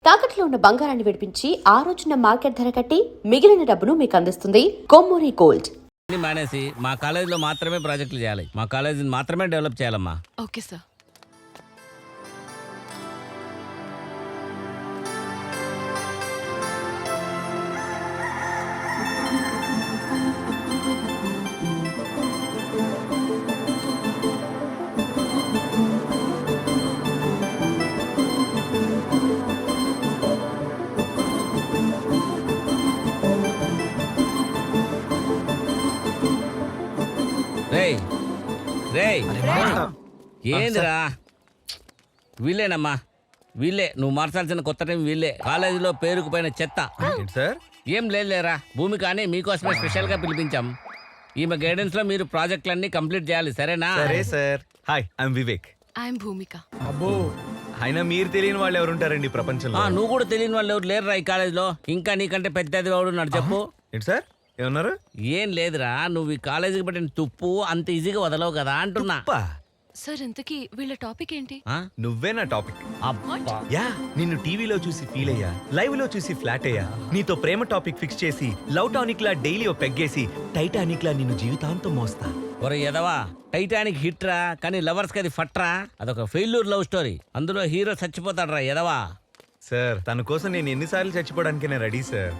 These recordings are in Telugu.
తాకట్లో ఉన్న బంగారాన్ని విడిపించి ఆ రోజున మార్కెట్ ధర కట్టి మిగిలిన డబ్బును మీకు అందిస్తుంది కొమ్మూరి గోల్డ్. మానేసి మా కాలేజీలో మాత్రమే ప్రాజెక్టులు చేయాలి. మా కాలేజీని మాత్రమే డెవలప్ చేయాలమ్మా. Okay sir. రేయ్ రేయ్ ఏందిరా వీళ్ళేనమ్మా, వీళ్ళే నువ్వు మార్చాల్సిన కొత్త టైం వీళ్ళే. కాలేజీలో పేరుకు పైన చెత్త. సార్ ఏం లేదులేరా, భూమి కానీ మీకోసమే స్పెషల్గా పిలిపించాం. ఈమె గైడెన్స్ లో మీరు ప్రాజెక్టులన్నీ కంప్లీట్ చేయాలి, సరేనా? సరే sir. Hi, I'm Vivek. I'm Bhoomika. అబ్బో, అయినా మీరు తెలియని వాళ్ళు ఎవరు ఉంటారండి ప్రపంచంలో? నువ్వు కూడా తెలియని వాళ్ళు ఎవరు లేరురా ఈ కాలేజీలో. ఇంకా నీకంటే పెద్దది వాడు ఉన్నాడు, చెప్పు. ఏంటి సార్ ఏమన్నారు? ఏం లేదురా, నువ్వు ఈ కాలేజీకి పెట్టిన తుప్పు అంత ఈజీగా వదలవు కదా అంటున్నా. సార్ ఇంతకీ వీళ్ళ టాపిక్ ఏంటి? నువ్వే నా టాపిక్. అబ్బా. యా, నిన్ను టీవీలో చూసి ఫీల్ అయ్యా, లైవ్ లో చూసి ఫ్లాట్ అయ్యా, నీతో ప్రేమ టాపిక్ ఫిక్స్ చేసి లవ్ టానిక్ లా డైలీ ఓ పెగ్గేసి టైటానిక్ లా నిన్ను జీవితాంతం మోస్తా. ఒరే ఎదవా, టైటానిక్ హిట్ రా, కానీ లవర్స్ కి అది ఫట్రా. అదొక ఫెయిల్యూర్ లవ్ స్టోరీ. అందులో హీరో చచ్చిపోతాడు రా ఎదవా. సార్, తన కోసం నేను ఎన్నిసార్లు చచ్చిపోవడానికి నేను ready sir.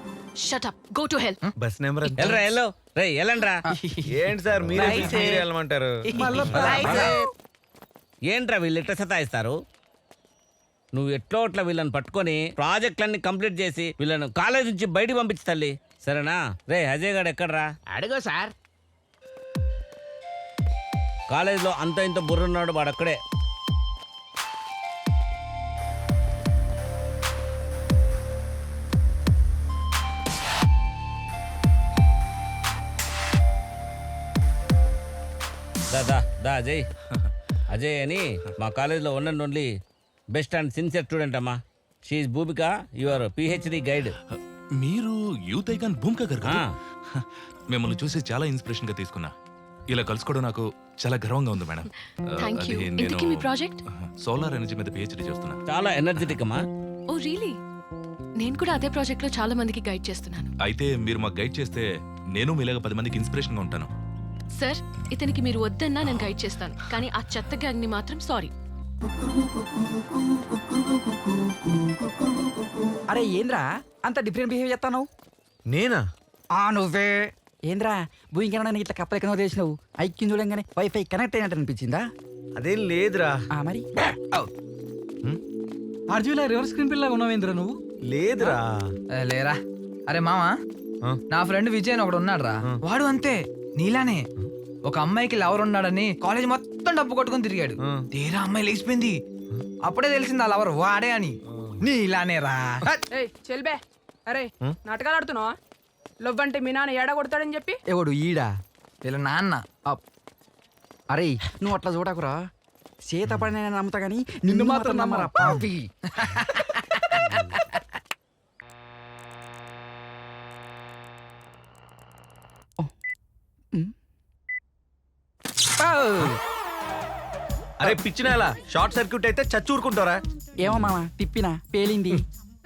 Shut up, go to hell. Bus number ఎల్రా ఎల్లో రే ఎల్లండ్రా. ఏంటి సార్ మీరే వెళ్ళమంటారు? ఏంట్రా వీళ్ళు ఎట్లా సతాయిస్తారు? నువ్వు ఎట్లో అట్లా వీళ్ళని పట్టుకొని ప్రాజెక్టులన్నీ కంప్లీట్ చేసి వీళ్ళను కాలేజ్ నుంచి బయటికి పంపించు తల్లి, సరేనా? రే అజయ్ గారు ఎక్కడ్రా? అడుగు సార్. కాలేజీలో అంత ఇంత బుర్రున్నాడు వాడు అక్కడే. దా అజయ్. అజయ్ అని మా కాలేజీలో one and only best and sincere student అమ్మా. She Bhoomika, your PhD guide. మీరు యూత్ ఐకాన్ భూమిక గారు కదా? మిమ్మల్ని చూసి చాలా ఇన్స్పిరేషన్ గా తీసుకున్నా. ఇలా కలుసుకోవడం నాకు చాలా గర్వంగా ఉంది మేడం. Thank you. ఇంతకీ మీ ప్రాజెక్ట్? సోలార్ ఎనర్జీ మీద పిహెచ్డి చేస్తున్నా. చాలా ఎనర్జెటిక్ అమ్మా. Oh really? నేను కూడా అదే ప్రాజెక్ట్ లో చాలా మందికి గైడ్ చేస్తున్నాను. అయితే మీరు మాకు గైడ్ చేస్తే నేను మీలాగా 10 మందికి ఇన్స్పిరేషన్ గా ఉంటాను. సార్, ఇతనికి మీరు వద్దన్నా నేను గైడ్ చేస్తాను, కానీ ఆ చెత్త గ్యాంగ్ ని మాత్రం సారీ. అరే ఏంద్రా అంత డిఫరెంట్ బిహేవ్ చేస్తావు? నేనా? నువ్వే. ఏంద్రా భూమికన్నా ఇట్లా కప్పలెక్కనో చేసినావు? ఐక్యం చూడంగానే వైఫై కనెక్ట్ అయినట్టు అనిపించిందా? అదేం లేదురా. మరి ఆర్జీలో రివర్స్ స్క్రీన్ పిల్లగా ఉన్నావేంద్రా నువ్వు? లేదురా. లేరా. అరే మామా, నా ఫ్రెండ్ విజయ్ అని ఒకడు ఉన్నాడు రా. వాడు అంతే నీలానే ఒక అమ్మాయికి లవర్ ఉన్నాడని కాలేజ్ మొత్తం డబ్బు కొట్టుకుని తిరిగాడు. తీరా అమ్మాయి లేచిపోయింది. అప్పుడే తెలిసింది ఆ లవర్ వాడే అని. నీలానే రా. చెల్బే, అరే నాటకాలు ఆడుతున్నావా? లవ్ అంటే మీ నాన్న ఏడ కొడతాడని చెప్పి. ఎవడు ఈడా? వీళ్ళ నాన్న. అరే నువ్వు అట్లా చూడకురా. సీత పడిన నమ్ముతా గానీ నిన్ను మాత్రం నమ్మరా పాపి. అరే పిచ్చినాలా, షార్ట్ సర్క్యూట్ అయితే చచ్చూరుకుంటారా? ఏమో మామ, తిప్పినా పేలింది.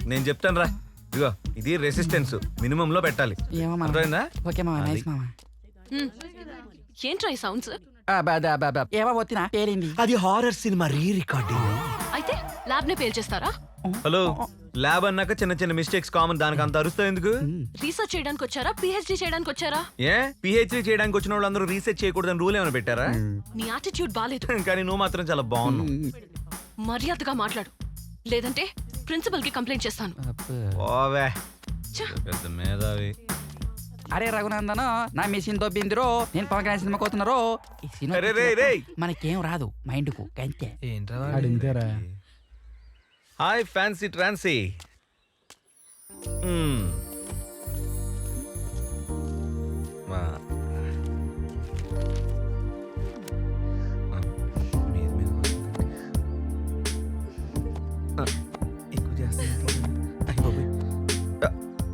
నేను చెప్తాను రా. ఇగో ఇది రెసిస్టెన్స్ మినిమం లో పెట్టాలి. ఏమో మామ. అర్థమైందా? ఓకే మామ, నైస్ మామ. ఏంట్రా ఈ సౌండ్స్? ఏమో వచ్చినా పేలింది. అది హారర్ సినిమా రీ రికార్డింగ్. అయితే ల్యాబ్ నే పేల్చేస్తారా? హలో, ల్యాబ్ అన్నాక చిన్న చిన్న మిస్టేక్స్ కామన్. దానికి అంత అరుస్తావు ఎందుకు? రీసెర్చ్ చేయడానికి వచ్చారా, పిహెచ్డి చేయడానికి వచ్చారా? ఏ పిహెచ్డి చేయడానికి వచ్చిన వాళ్ళందరూ రీసెర్చ్ చేయకూడదని రూల్ ఏమైనా పెట్టారా? నీ యాటిట్యూడ్ బాలేదు. కానీ నువ్వు మాత్రం చాలా బాగున్నావు. మర్యాదగా మాట్లాడు, లేదంటే ప్రిన్సిపల్ కి కంప్లైంట్ చేస్తాను. ఓవే పెద్ద మేధావి. అరే రఘునందన, నా మిషన్ తో బిందిరో, నేను పవన్ కళ్యాణ్ సినిమా కోతున్నారో. మనకేం రాదు మైండ్ కు కంటే. ఏంట్రా? హాయ్ ఫ్యాన్సీ ట్రాన్సీ.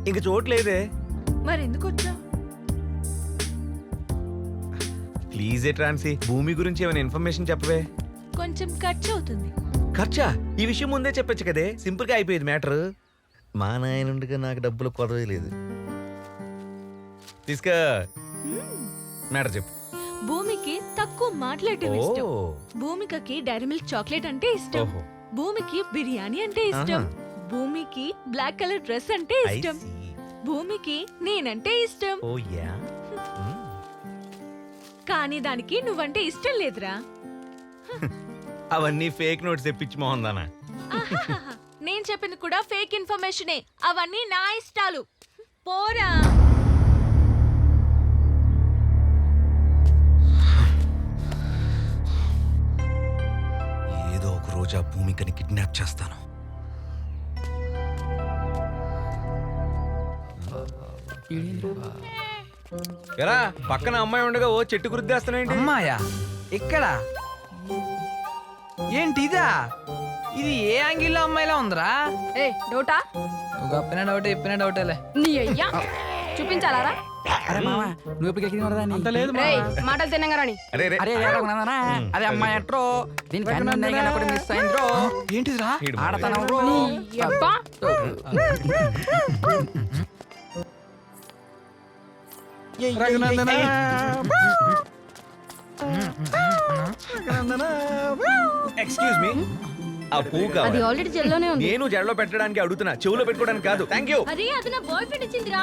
ఇంక చోట్లేదే. మరి ఎందుకు వచ్చా? ప్లీజ్ ట్రాన్సీ, భూమి గురించి ఏమైనా ఇన్ఫర్మేషన్ చెప్పవే. కొంచెం ఖర్చు అవుతుంది. ఖర్చా? ఈ విషయం ముందే చెప్పొచ్చు కదే, సింపుల్ గా అయిపోయేది మ్యాటర్. మా నాయనుండగా నాకు డబ్బులు కొరవే లేదు. తీసుకో, మ్యాటర్ చెప్పు. భూమికి తక్కువ మాట్లాడటం ఇష్టం. ఓ, భూమికకి డైరీ మిల్క్ చాక్లెట్ అంటే ఇష్టం. ఓహో. భూమికి బిర్యానీ అంటే ఇష్టం. ఆహా. భూమికి బ్లాక్ కలర్ డ్రెస్ అంటే I ఇష్టం. see. భూమికి నేనంటే ఇష్టం. ఓ యా. కానీ దానికి నువ్వంటే ఇష్టం లేదురా. అవన్నీ ఫేక్ నోట్స్ తెప్పించి మోహందానా. ఆహాహాహా. నేను చెప్పింది కూడా ఫేక్ ఇన్ఫర్మేషనే. అవన్నీ నా ఇష్టాలు. పోరా. ఏదో ఒక రోజు ఆ భూమికని కిడ్నాప్ చేస్తాను. ఎరా పక్కన అమ్మాయి ఉండగా ఓ చెట్టు గుర్తిస్తున్నాయండి. అమ్మాయా? ఎక్కడ? ఏంటి ఇదా? ఇది ఏ యాంగిల్లో అమ్మాయిలా ఉందిరా? ఏ డౌటా? నువ్వు చెప్పిన డౌటే చెప్పిన డౌటేలే. నీ అయ్యా చూపించాలారా? అరే మామ నువ్వు ఎప్పుడు ఎక్కింది రేయ్, మాటలు తినంగారని. అరే రే. అరే అదే అమ్మాయి అంట్రో దీనికి అన్ని ఉన్నాయి కానీ ఒకటి మిస్ అయింద్రో. ఏంటిదిరా? ఈడు ఆడతనం బ్రో. యబ్బా. ఎక్స్క్యూజ్ మీ, ఆ పువ్వు కావాలి. ఆల్రెడీ జెల్లోనే నేను జడలో పెట్టడానికి అడుగుతున్నా, చెవులో పెట్టుకోవడానికి కాదు. Thank you. అరే అది నా బాయ్ ఫ్రెండ్ ఇచ్చిందిరా.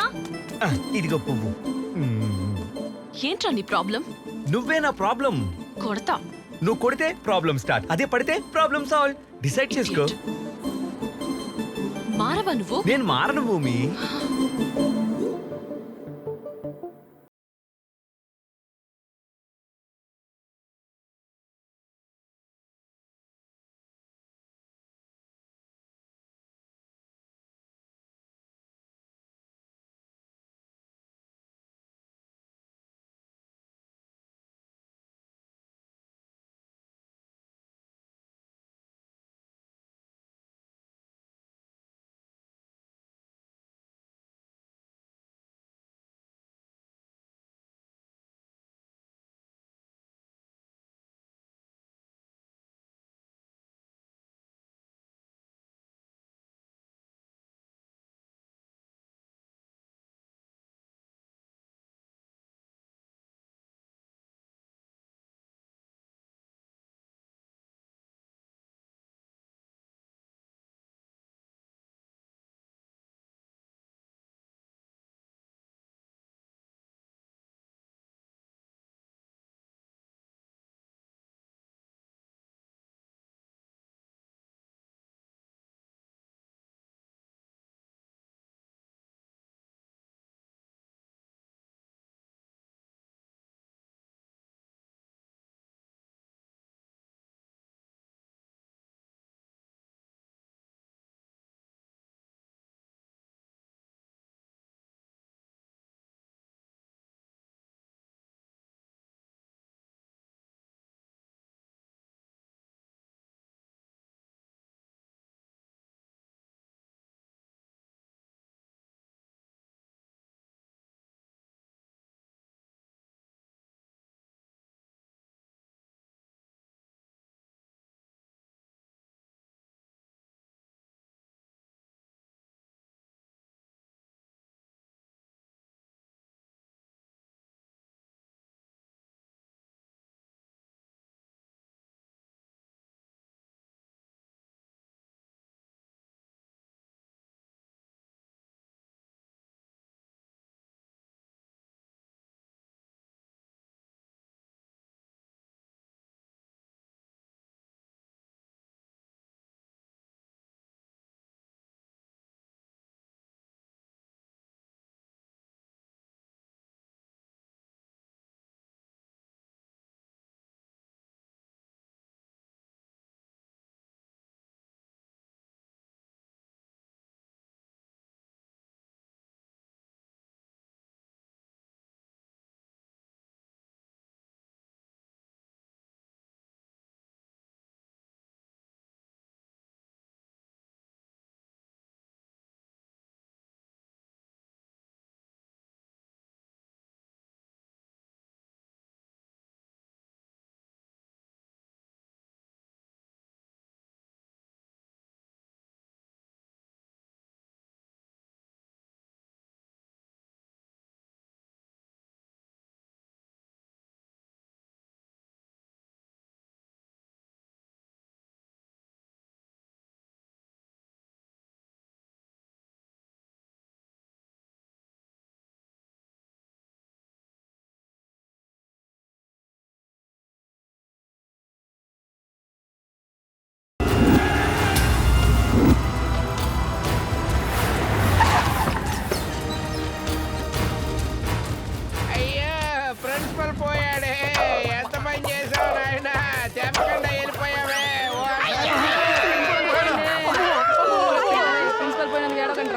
ఇదిగో పువ్వు. ఏంట్రా నీ ప్రాబ్లం? నువ్వే నా ప్రాబ్లం. కొడతా. నువ్వు కొడితే ప్రాబ్లం స్టార్ట్, అదే పడితే ప్రాబ్లం సాల్వ్. డిసైడ్ చేసుకో. మారవా నువ్వు? నేను మారను భూమి.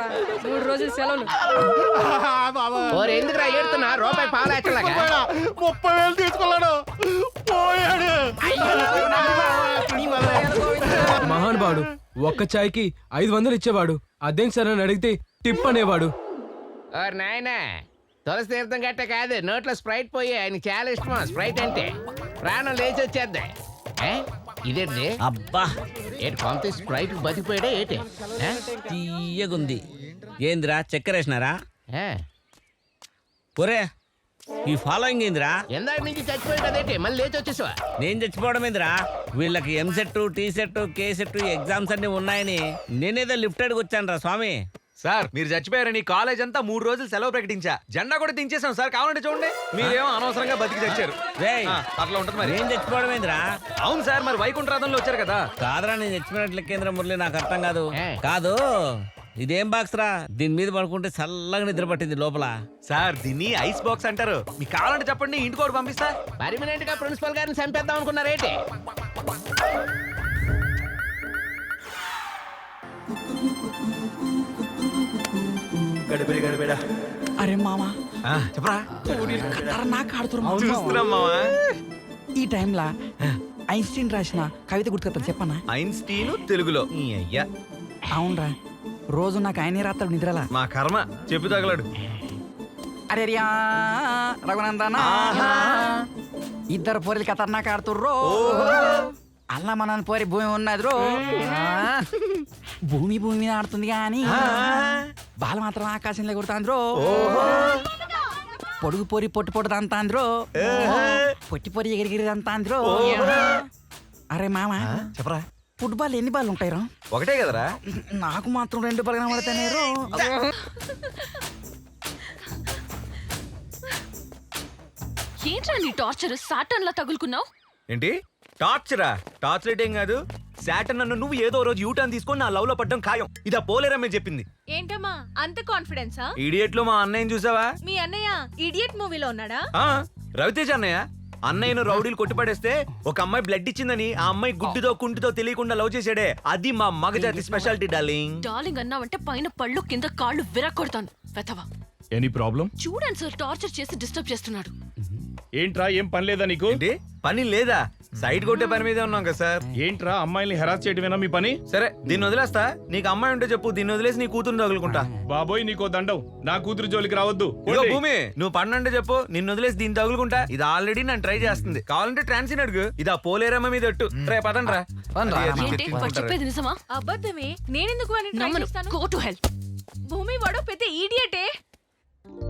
రా 3 రోజులు సెలవులు. ఎందుకురా ఏడుతున్నా రూపాయి పాలు ఎచ్చలాగా 30,000 తీసుకున్నాడు పోయాడు. మహానుభావుడు ఒక్క చాయ్కి 500 ఇచ్చేవాడు. అదేం సార్ అని అడిగితే టిప్ అనేవాడు. నాయనా తులసి తీర్థం గట్ట కాదు, నోట్లో స్ప్రైట్ పోయి ఆయన చాలా ఇష్టమా స్ప్రైట్ అంటే. ప్రాణం లేచి వచ్చేద్ది. ఇదేంటి అబ్బా ఏంటి కొంత స్ప్రైట్ బతికిపోయాడా ఏంటి? తీయగుంది. ఏందిరా చక్కెర వేసినారా? ఒరే ఈ ఫాలోయింగ్ ఏందిరా? ఎందాక నుంచి చచ్చిపోయాడు అదేంటి మళ్ళీ లేచి వచ్చేసావా? నేను చచ్చిపోవడం ఏందిరా? వీళ్ళకి EAMCET tea set K set exams అన్ని ఉన్నాయని నేనేదో లిఫ్టెడ్కి వచ్చాను రా స్వామి. సార్ మీరు చచ్చిపోయారని కాలేజ్ అంతా 3 రోజులు సెలవు ప్రకటించా. జెండా కూడా దించేసాం సార్, కావాలంటే చూడండి. మీరేమో అనవసరంగా బతికి చచ్చారు. రేయ్ అట్లా ఉంటుంది మరి. నేను చచ్చిపోవడం ఏందిరా? అవును సార్, మరి వైకుంఠరాధంలో వచ్చారు కదా. కాదురా నేను చచ్చిపోయినట్లు కేంద్ర మురళి నాకు అర్థం కాదు. కాదు ఇదేం బాక్స్ రా? దీని మీద పడుకుంటే చల్లగా నిద్ర పట్టింది లోపల. సార్ దీన్ని ఐస్ బాక్స్ అంటారు. మీకు కావాలంటే చెప్పండి, ఇంటికి కూడా పంపిస్తా. పర్మినెంట్ గా ప్రిన్సిపల్ గారిని చంపేద్దాం అనుకున్నారేంటి? గడిబిడ అరే మామా చెప్పరా. ఖతర్నాక్ ఆడుతున్నారు. చూస్తున్నాం మావా. ఈ టైంలా ఐన్స్టీన్ రాసిన కవిత గుర్తుకొస్తా చెప్పనా? ఐన్స్టీన్ తెలుగులో ఈ అయ్యా. అవునరా, రోజు నాకు ఆయనే రాస్తాడు నిద్రలా. మా కర్మ చెప్పు తగలడు. అరే రియా రఘునందన ఇద్దరు పోరీలు ఖతర్నాక్ ఆడుతుర్రో. అల్లా మన పోరి భూమి ఉన్నది రో. భూమి భూమి మీద ఆడుతుంది కానీ బాల మాత్రం ఆకాశంలో కొడుతాంద్రో. పొడుగు పొరి పొట్టు పొట్టు అంతాంద్రో. పొట్టి పొరి ఎగిరిగిరి అంతాంద్రో. అరే మామ చెప్పరా. ఫుట్బాల్ ఎన్ని బాల్ ఉంటాయి రా? ఒకటే కదరా. నాకు మాత్రం 2 బాల్ కనబడతానే రో. ఏంట్రా నీ టార్చర్? సాటన్ లా తగులుకున్నావు. ఏంటి టార్చరా? టార్చ్ లైట్ ఏం కాదు. శాటన్ నన్ను నువ్వు ఏదో రోజు యూటర్న్ తీసుకొని నా లవ్ లో పడ్డం ఖాయం. ఇదా పోలేరమ్మే చెప్పింది. ఏంటమ్మా అంత కాన్ఫిడెన్సా? ఇడియట్ లో మా అన్నయ్యని చూసావా? మీ అన్నయ్య ఇడియట్ మూవీలో ఉన్నాడా? ఆ రవితేజ అన్నయ్య. అన్నయ్యను రౌడీలు కొట్టిపడేస్తే ఒక అమ్మాయి బ్లడ్ ఇచ్చిందని ఆ అమ్మాయి గుడ్డితో కుంటితో తెలియకుండా లవ్ చేసాడే, అది మా మగజాతి స్పెషాలిటీ డార్లింగ్. డార్లింగ్ అన్నావంటే పైన పళ్ళు కింద కాళ్ళు విరక్కొడతాను. వెతవా ఎనీ ప్రాబ్లం? చూడండి సార్, టార్చర్ చేసి డిస్టర్బ్ చేస్తున్నాడు. ఏంట్రా ఏం పని లేదా నీకు? ఏంటి పని లేదా? సైడ్ కొట్టే పని మీదే ఉన్నాం కదా సార్. ఏంట్రా అమ్మాయిల్ని హెరాస్ చేయడమేనా మీ పని? సరే దీన్ని వదిలేస్తా. నీకు అమ్మాయి ఉంటే చెప్పు, దీన్ని వదిలేసి నీ కూతురు తగులుకుంటా. బాబోయ్ నీకో దండం, నా కూతురు జోలికి రావద్దు. ఇదిగో భూమి, నువ్వు పన్నంటే చెప్పు, నిన్ను వదిలేసి దీన్ని తగులుకుంటా. ఇది ఆల్రెడీ నన్ను ట్రై చేస్తుంది. కావాలంటే ట్రాన్సిన్ అడుగు. ఇది ఆ పోలేరమ్మ మీద ఎట్టు. రే పదండ్రా. ఏంటి వాడు చెప్పేది నిజమా? అబద్ధమే. నేనెందుకు వాడిని ట్రై నమ్మను. చేస్తాను? Go to help. భూమి వాడు పెద్ద ఈడియటే.